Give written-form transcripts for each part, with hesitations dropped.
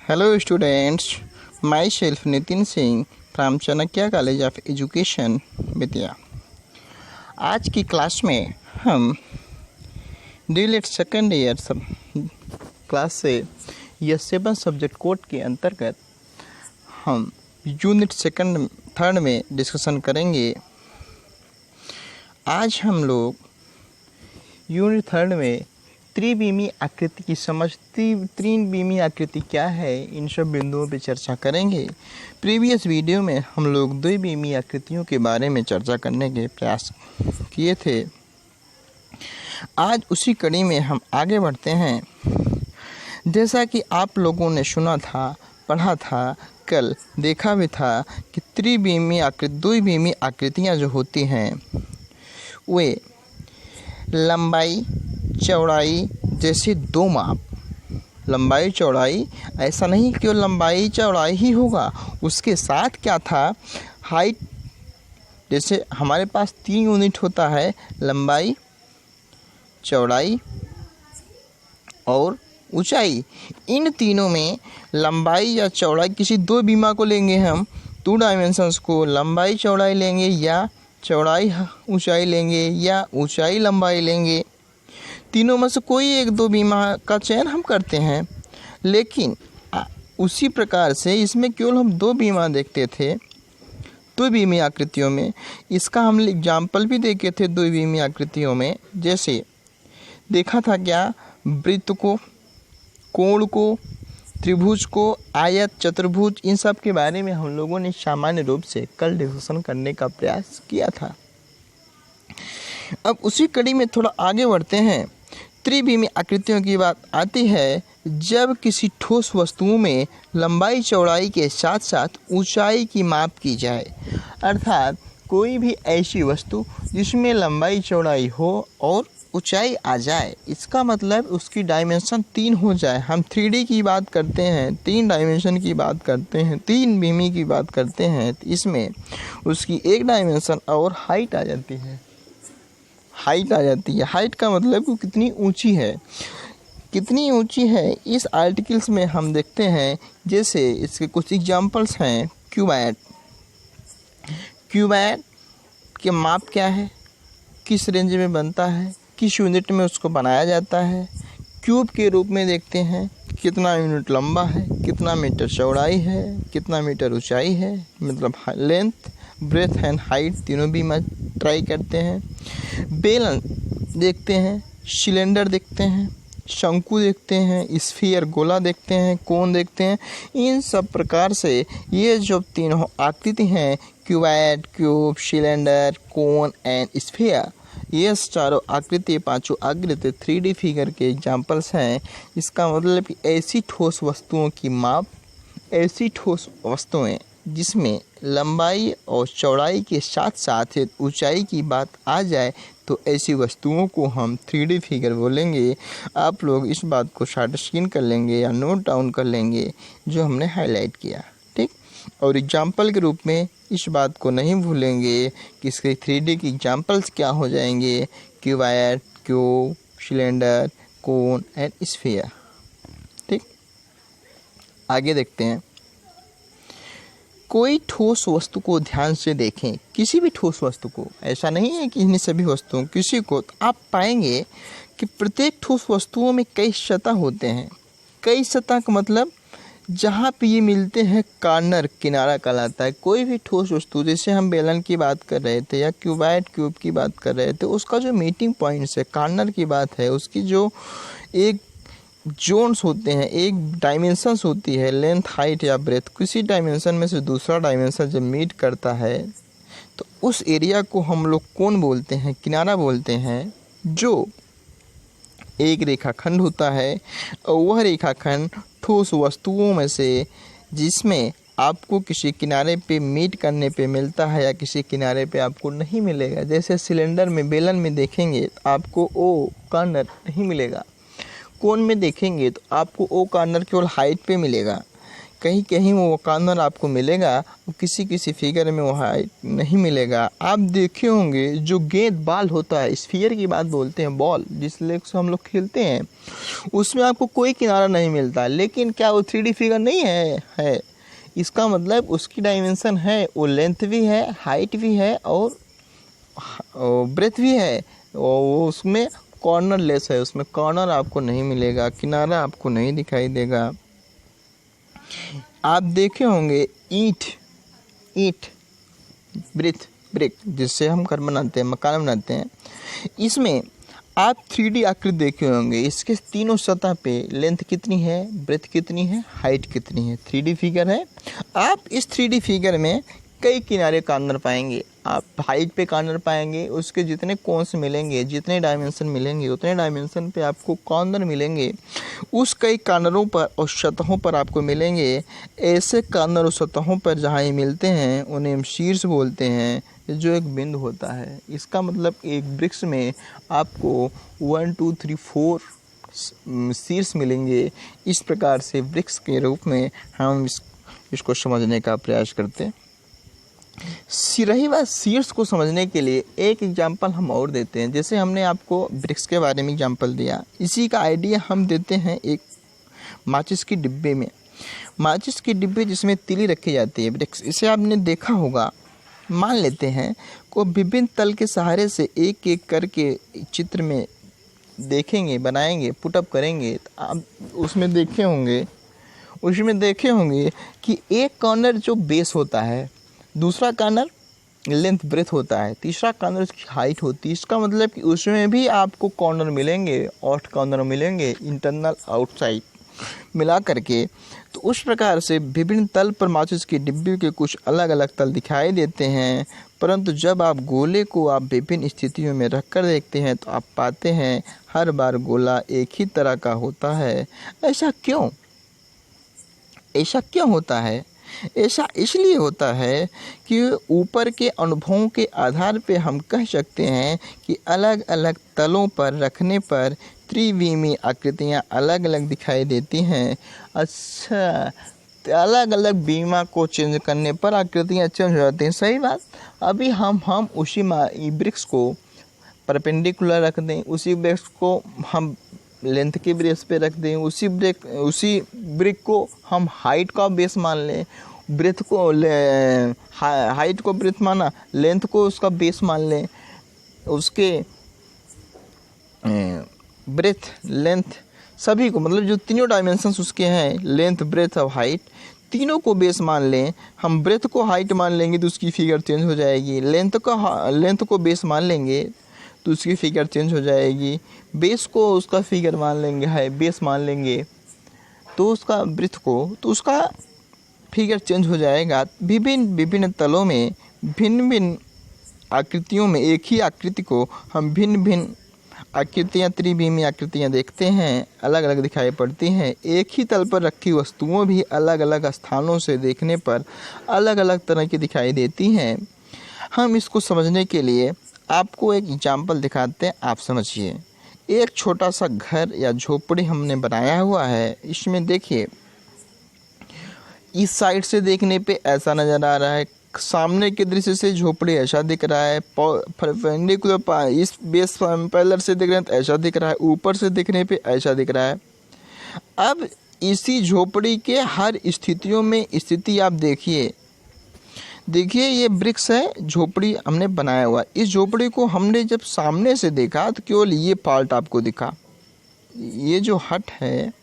Hello students, myself Nitin Singh from Chanakya College of Education, विद्या। आज की class में हम डीएलएड सेकेंड ईयर क्लास से यह 7 सब्जेक्ट कोड के अंतर्गत हम यूनिट थर्ड में डिस्कशन करेंगे। आज हम लोग यूनिट थर्ड में त्रिविमीय आकृति की समझ, त्रिविमीय आकृति क्या है, इन सब बिंदुओं पर चर्चा करेंगे। प्रीवियस वीडियो में हम लोग द्विविमीय आकृतियों के बारे में चर्चा करने के प्रयास किए थे। आज उसी कड़ी में हम आगे बढ़ते हैं। जैसा कि आप लोगों ने सुना था, पढ़ा था, कल देखा भी था कि द्विविमीय आकृतियाँ जो होती हैं वे लंबाई चौड़ाई जैसे दो माप, लंबाई चौड़ाई, ऐसा नहीं कि लंबाई चौड़ाई ही होगा, उसके साथ क्या था, हाइट। जैसे हमारे पास 3 यूनिट होता है, लंबाई चौड़ाई और ऊंचाई। इन तीनों में लंबाई या चौड़ाई किसी दो बीमा को लेंगे हम, 2 डायमेंशंस को, लंबाई चौड़ाई लेंगे या चौड़ाई ऊंचाई लेंगे या ऊंचाई लंबाई लेंगे। तीनों में से कोई एक दो बीमा का चयन हम करते हैं। लेकिन उसी प्रकार से इसमें केवल हम 2 बीमा देखते थे द्विविमीय आकृतियों में। इसका हम एग्जाम्पल भी देखे थे द्विविमीय आकृतियों में। जैसे देखा था क्या, वृत्त को, कोण को, त्रिभुज को, आयत, चतुर्भुज, इन सब के बारे में हम लोगों ने सामान्य रूप से कल डिस्कशन करने का प्रयास किया था। अब उसी कड़ी में थोड़ा आगे बढ़ते हैं। त्रिविमीय आकृतियों की बात आती है जब किसी ठोस वस्तुओं में लंबाई चौड़ाई के साथ साथ ऊंचाई की माप की जाए, अर्थात कोई भी ऐसी वस्तु जिसमें लंबाई चौड़ाई हो और ऊंचाई आ जाए। इसका मतलब उसकी डायमेंशन 3 हो जाए। हम 3D की बात करते हैं, 3 डायमेंशन की बात करते हैं, 3 विमीय की बात करते हैं, तो इसमें उसकी 1 डायमेंशन और हाइट आ जाती है। हाइट का मतलब कि कितनी ऊंची है, कितनी ऊंची है। इस आर्टिकल्स में हम देखते हैं, जैसे इसके कुछ एग्जांपल्स हैं। क्यूबॉइड के माप क्या है, किस रेंज में बनता है, किस यूनिट में उसको बनाया जाता है। क्यूब के रूप में देखते हैं कितना यूनिट लंबा है, कितना मीटर चौड़ाई है, कितना मीटर ऊंचाई है, मतलब लेंथ, ब्रेथ एंड हाइट तीनों भी मैं ट्राई करते हैं। बेलन देखते हैं, सिलेंडर देखते हैं, शंकु देखते हैं, स्फीयर गोला देखते हैं, कोन देखते हैं। इन सब प्रकार से ये जो तीनों आकृति हैं, cuboid, cube, cylinder, cone and sphere, ये चारों आकृति, पांचों आकृति 3D फिगर के एग्जाम्पल्स हैं। इसका मतलब कि ऐसी ठोस वस्तुओं की माप, ऐसी ठोस वस्तुएं जिसमें लंबाई और चौड़ाई के साथ साथ ऊंचाई की बात आ जाए, तो ऐसी वस्तुओं को हम 3D फिगर बोलेंगे। आप लोग इस बात को शॉर्ट स्क्रीन कर लेंगे या नोट डाउन कर लेंगे जो हमने हाईलाइट किया, ठीक। और एग्जाम्पल के रूप में इस बात को नहीं भूलेंगे कि इसके 3D की एग्जाम्पल्स क्या हो जाएंगे, cuboid, cube, cylinder, cone and sphere, ठीक। आगे देखते हैं। कोई ठोस वस्तु को ध्यान से देखें, किसी भी ठोस वस्तु को, ऐसा नहीं है कि इन सभी वस्तुओं, किसी को, तो आप पाएंगे कि प्रत्येक ठोस वस्तुओं में कई सतह होते हैं। कई सतह का मतलब जहाँ पे ये मिलते हैं कॉर्नर, किनारा कहलाता है। कोई भी ठोस वस्तु, जैसे हम बेलन की बात कर रहे थे या क्यूबॉइड, क्यूब की बात कर रहे थे, उसका जो मीटिंग पॉइंट्स है, कॉर्नर की बात है, उसकी जो एक जोन्स होते हैं, एक डायमेंशंस होती है, लेंथ, हाइट या ब्रेथ, किसी डायमेंशन में से दूसरा डायमेंशन जब मीट करता है तो उस एरिया को हम लोग कोन बोलते हैं, किनारा बोलते हैं। जो एक रेखाखंड होता है और वह रेखाखंड ठोस वस्तुओं में से जिसमें आपको किसी किनारे पे मीट करने पे मिलता है या किसी किनारे पे आपको नहीं मिलेगा। जैसे सिलेंडर में, बेलन में देखेंगे तो आपको ओ कॉर्नर नहीं मिलेगा। कोन में देखेंगे तो आपको ओ कॉर्नर केवल हाइट पे मिलेगा। कहीं कहीं वो कॉर्नर आपको मिलेगा, किसी किसी फिगर में वो हाइट नहीं मिलेगा। आप देखे होंगे जो गेंद बॉल होता है, स्फीयर की बात बोलते हैं, बॉल जिस लेग से हम लोग खेलते हैं, उसमें आपको कोई किनारा नहीं मिलता। लेकिन क्या वो 3D फिगर नहीं है। इसका मतलब उसकी डायमेंशन है, वो लेंथ भी है, हाइट भी है और ब्रेथ भी है। वो उसमें कॉर्नर लेस है, उसमें कॉर्नर आपको नहीं मिलेगा, किनारा आपको नहीं दिखाई देगा। आप देखे होंगे ईंट ब्रिक जिससे हम घर बनाते हैं, मकान बनाते हैं, इसमें आप 3D आकृति देखे होंगे। इसके तीनों सतह पे लेंथ कितनी है, ब्रेथ कितनी है, हाइट कितनी है, 3D फिगर है। आप इस 3D फिगर में कई किनारे कॉर्नर पाएंगे। आप हाइट पे कॉर्नर पाएंगे, उसके जितने कोन्स मिलेंगे, जितने डायमेंशन मिलेंगे, उतने डायमेंशन पे आपको कॉर्नर मिलेंगे। उस कई कॉर्नरों पर और सतहों पर आपको मिलेंगे। ऐसे कॉर्नर और सतहों पर जहाँ ये मिलते हैं उन्हें हम शीर्ष बोलते हैं, जो एक बिंदु होता है। इसका मतलब एक वृक्ष में आपको 1 2 3 4 शीर्ष मिलेंगे। इस प्रकार से वृक्ष के रूप में हम इसको समझने का प्रयास करते हैं। रही बात शीर्ष को समझने के लिए एक एग्जाम्पल हम और देते हैं। जैसे हमने आपको वृक्ष के बारे में एग्जाम्पल दिया, इसी का आइडिया हम देते हैं एक माचिस की डिब्बे में। माचिस की डिब्बे जिसमें तीली रखी जाती है, वृक्ष, इसे आपने देखा होगा। मान लेते हैं को विभिन्न तल के सहारे से एक एक करके चित्र में देखेंगे, बनाएंगे, पुटअप करेंगे। तो आप उसमें देखे होंगे कि एक कॉर्नर जो बेस होता है, दूसरा कॉर्नर लेंथ ब्रेथ होता है, तीसरा कॉर्नर उसकी हाइट होती है। इसका मतलब कि उसमें भी आपको कॉर्नर मिलेंगे, 8 कॉर्नर मिलेंगे, इंटरनल आउटसाइड मिला करके। तो उस प्रकार से विभिन्न तल पर माचिस की डिब्बी के कुछ अलग अलग तल दिखाई देते हैं। परंतु जब आप गोले को आप विभिन्न स्थितियों में रखकर देखते हैं तो आप पाते हैं हर बार गोला एक ही तरह का होता है। ऐसा क्यों होता है? ऐसा इसलिए होता है कि ऊपर के अनुभवों के आधार पर हम कह सकते हैं कि अलग अलग तलों पर रखने पर त्रिविमीय आकृतियाँ अलग अलग दिखाई देती हैं। अच्छा, अलग अलग बीमा को चेंज करने पर आकृतियाँ चेंज हो जाती हैं। सही बात। अभी हम उसी वृक्ष को परपेंडिकुलर रख दें, उसी वृक्ष को हम लेंथ के बेस पे रख दें, उसी ब्रिक को हम हाइट का बेस मान लें, ब्रेथ को हाइट को ब्रेथ माना, लेंथ को उसका बेस मान लें, उसके ब्रेथ लेंथ सभी को, मतलब जो तीनों डायमेंशंस उसके हैं, लेंथ ब्रेथ और हाइट, तीनों को बेस मान लें। हम ब्रेथ को हाइट मान लेंगे तो उसकी फिगर चेंज हो जाएगी, लेंथ को बेस मान लेंगे तो उसकी फिगर चेंज हो जाएगी, बेस को उसका फिगर मान लेंगे, हाई बेस मान लेंगे तो उसका ब्रेथ को, तो उसका फिगर चेंज हो जाएगा। विभिन्न तलों में भिन्न भिन्न आकृतियों में एक ही आकृति को हम भिन्न भिन्न आकृतियाँ, त्रिविमीय आकृतियाँ देखते हैं, अलग अलग दिखाई पड़ती हैं। एक ही तल पर रखी वस्तुओं भी अलग अलग स्थानों से देखने पर अलग अलग तरह की दिखाई देती हैं। हम इसको समझने के लिए आपको एक एग्जाम्पल दिखाते हैं, आप समझिए। एक छोटा सा घर या झोपड़ी हमने बनाया हुआ है। इसमें देखिए, इस साइड से देखने पे ऐसा नज़र आ रहा है, सामने के दृश्य से झोपड़ी ऐसा दिख रहा है, परपेंडिकुलर इस बेस पैरेलल से देख रहे हैं तो ऐसा दिख रहा है, ऊपर से देखने पे ऐसा दिख रहा है। अब इसी झोपड़ी के हर स्थितियों में स्थिति आप देखिए, ये वृक्ष है, झोपड़ी हमने बनाया हुआ। इस झोपड़ी को हमने जब सामने से देखा तो केवल ये पार्ट आपको दिखा। ये जो हट है,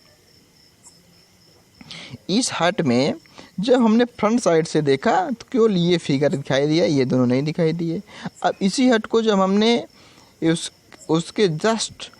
इस हट में जब हमने फ्रंट साइड से देखा तो केवल ये फिगर दिखाई दिया, ये दोनों नहीं दिखाई दिए। अब इसी हट को जब हमने उसके जस्ट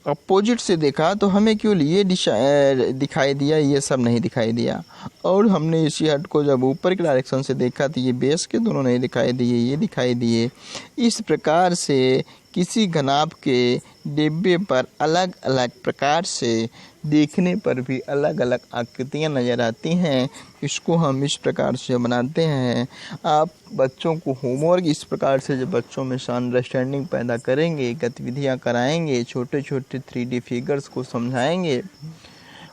अपोजिट से देखा तो हमें केवल ये दिखाई दिया, ये सब नहीं दिखाई दिया। और हमने इसी हट को जब ऊपर के डायरेक्शन से देखा तो ये बेस के दोनों नहीं दिखाई दिए, ये दिखाई दिए। इस प्रकार से किसी घनाभ के डिब्बे पर अलग अलग प्रकार से देखने पर भी अलग अलग आकृतियाँ नज़र आती हैं। इसको हम इस प्रकार से बनाते हैं। आप बच्चों को होमवर्क इस प्रकार से जब बच्चों में अंडरस्टैंडिंग पैदा करेंगे, गतिविधियाँ कराएंगे, छोटे छोटे 3D फिगर्स को समझाएंगे,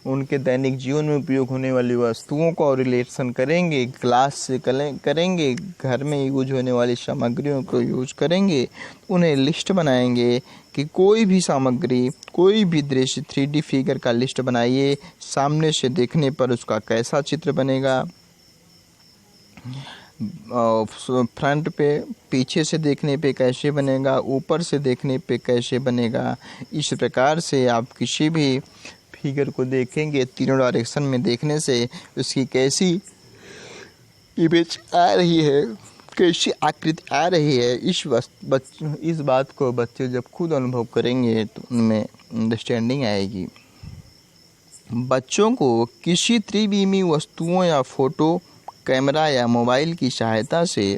उनके दैनिक जीवन में उपयोग होने वाली वस्तुओं का रिलेशन करेंगे, ग्लास से करेंगे, घर में यूज होने वाली सामग्रियों को यूज करेंगे, उन्हें लिस्ट बनाएंगे कि कोई भी सामग्री, कोई भी दृश्य 3D फिगर का लिस्ट बनाइए, सामने से देखने पर उसका कैसा चित्र बनेगा, फ्रंट पे, पीछे से देखने पे कैसे बनेगा, ऊपर से देखने पे कैसे बनेगा। इस प्रकार से आप किसी भी फिगर को देखेंगे, तीनों डायरेक्शन में देखने से उसकी कैसी इमेज आ रही है, कैसी आकृति आ रही है, इस बात को बच्चे जब खुद अनुभव करेंगे तो उनमें अंडरस्टैंडिंग आएगी। बच्चों को किसी त्रिविमी वस्तुओं या फोटो, कैमरा या मोबाइल की सहायता से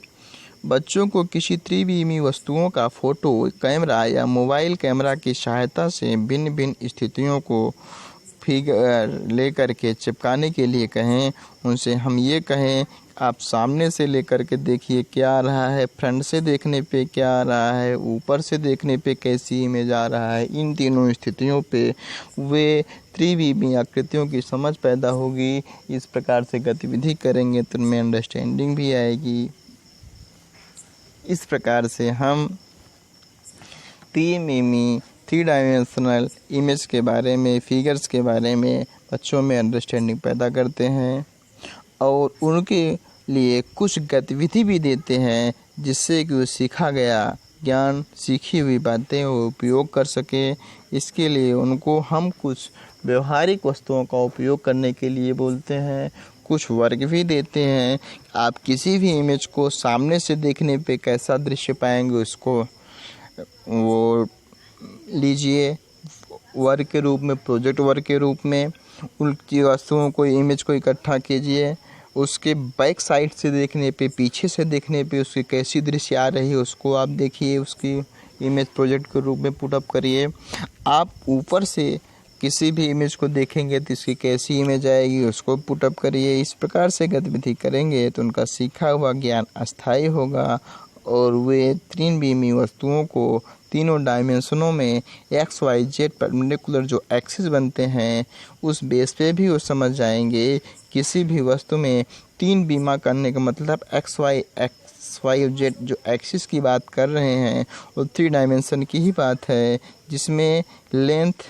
बच्चों को किसी त्रिविमी वस्तुओं का फोटो, कैमरा या मोबाइल कैमरा की सहायता से भिन्न भिन्न स्थितियों को फिगर लेकर के चिपकाने के लिए कहें। उनसे हम ये कहें, आप सामने से लेकर के देखिए क्या आ रहा है, फ्रंट से देखने पे क्या आ रहा है, ऊपर से देखने पे कैसी इमेज आ रहा है। इन तीनों स्थितियों पे वे त्रिविमी आकृतियों की समझ पैदा होगी। इस प्रकार से गतिविधि करेंगे तो उनमें अंडरस्टैंडिंग भी आएगी। इस प्रकार से हम त्रिविमी, 3 डायमेंशनल इमेज के बारे में, फिगर्स के बारे में बच्चों में अंडरस्टैंडिंग पैदा करते हैं और उनके लिए कुछ गतिविधि भी देते हैं जिससे कि वो सीखा गया ज्ञान, सीखी हुई बातें वो उपयोग कर सके। इसके लिए उनको हम कुछ व्यवहारिक वस्तुओं का उपयोग करने के लिए बोलते हैं, कुछ वर्ग भी देते हैं। आप किसी भी इमेज को सामने से देखने पे कैसा दृश्य पाएंगे उसको वो लीजिए वर्ग के रूप में, प्रोजेक्ट वर्ग के रूप में। उनकी वस्तुओं को, इमेज को इकट्ठा कीजिए, उसके बैक साइड से देखने पे, पीछे से देखने पे उसकी कैसी दृश्य आ रही है उसको आप देखिए, उसकी इमेज प्रोजेक्ट के रूप में पुट अप करिए। आप ऊपर से किसी भी इमेज को देखेंगे तो इसकी कैसी इमेज आएगी उसको पुट अप करिए। इस प्रकार से गतिविधि करेंगे तो उनका सीखा हुआ ज्ञान अस्थायी होगा और वे त्रिविमी वस्तुओं को तीनों डायमेंशनों में XYZ परपेंडिकुलर जो एक्सिस बनते हैं उस बेस पे भी वो समझ जाएंगे। किसी भी वस्तु में 3 बीमा करने का मतलब XYZ जो एक्सिस की बात कर रहे हैं वो 3 डायमेंशन की ही बात है, जिसमें लेंथ,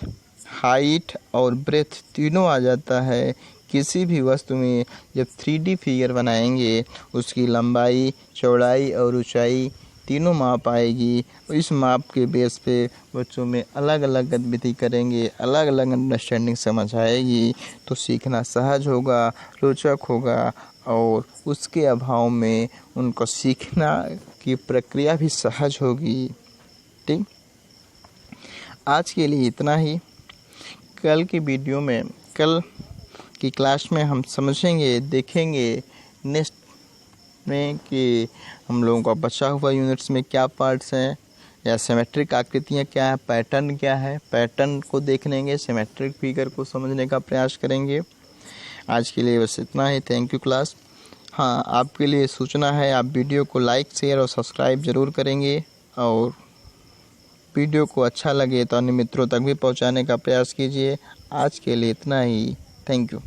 हाइट और ब्रेथ तीनों आ जाता है। किसी भी वस्तु में जब 3D फिगर बनाएंगे उसकी लंबाई, चौड़ाई और ऊंचाई तीनों माप आएगी। इस माप के बेस पे बच्चों में अलग अलग गतिविधि करेंगे, अलग अलग अंडरस्टैंडिंग समझ आएगी तो सीखना सहज होगा, रोचक होगा और उसके अभाव में उनको सीखना की प्रक्रिया भी सहज होगी। ठीक, आज के लिए इतना ही। कल की वीडियो में, कल की क्लास में हम समझेंगे, देखेंगे नेक्स्ट में कि हम लोगों का बचा हुआ यूनिट्स में क्या पार्ट्स हैं या सिमेट्रिक आकृतियाँ क्या है, पैटर्न क्या है, पैटर्न को देख लेंगे, सिमेट्रिक फिगर को समझने का प्रयास करेंगे। आज के लिए बस इतना ही। Thank you class. हाँ, आपके लिए सूचना है, आप वीडियो को लाइक, शेयर और सब्सक्राइब ज़रूर करेंगे और वीडियो को अच्छा लगे तो अन्य मित्रों तक भी पहुंचाने का प्रयास कीजिए। आज के लिए इतना ही। Thank you.